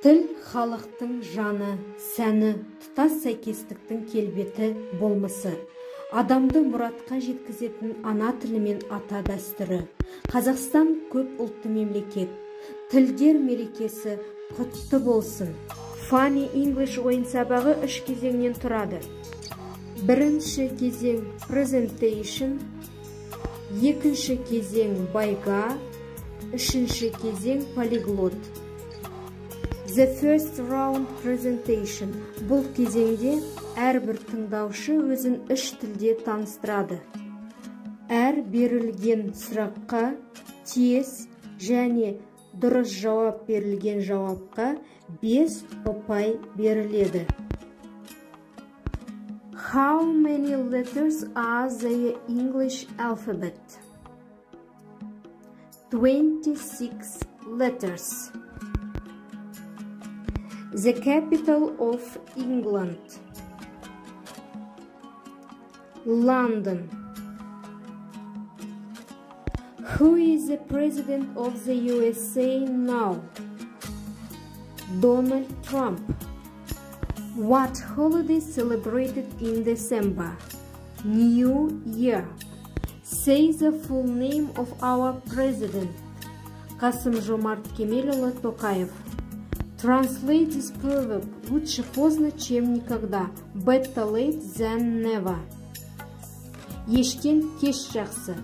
Тіл халықтың жаны, сәні, тұтас сәйкестіктің келбеті, болмысы. Адамды мұратқа жеткізетін ана тілі мен ата дәстүрі. Қазақстан көп ұлтты мемлекет. Тілдер мерекесі құтты болсын. Funny English ойын сабағы 3 кезеңнен тұрады. Бірінші кезең presentation, екінші кезең байга, үшінші кезең полиглот. The first round presentation. Бұл кезеңде әрбір тыңдаушы өзін 3 тілде таныстырады. Әр берілген сұраққа тез және дұрыс жауап берілген жауапқа 5 ұпай беріледі. How many letters are the English alphabet? 26 letters. The capital of England. London. Who is the president of the USA now? Donald Trump. What holiday celebrated in December? New Year. Say the full name of our president. Қасым-Жомарт Кемелұлы Тоқаев. Translate this proverb. Лучше поздно, чем никогда. Better late than never. Ештен кеш жақсы.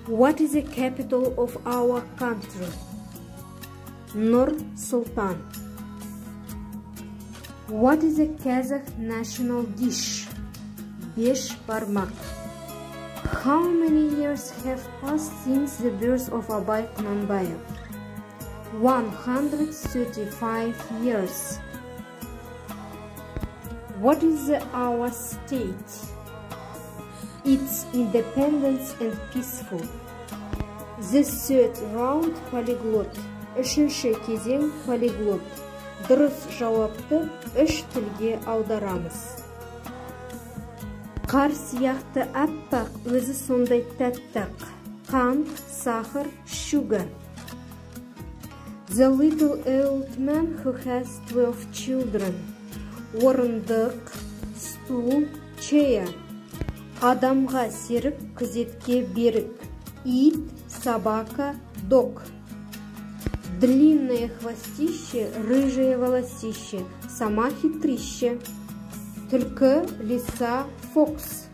What is the capital of our country? Nur-Sultan. What is the Kazakh national dish? Besh barmak. How many years have passed since the birth of Abay Kunanbayev? 135 years. What is our state? It's independent and peaceful. The third round polyglot. Үшінші кезең полиглот. Дұрыс жауапты 3 тілге аударамыз. Қар сияқты аппақ, өзі сондай тәттақ. Қант, сахар, sugar. The little old man who has 12 children. Орындық, стул, chair. Адамға серік, күзетке берік. Ит, собака, dog. Длинное хвостище, рыжее волосище, сама хитрище. Түлкі, лиса, fox.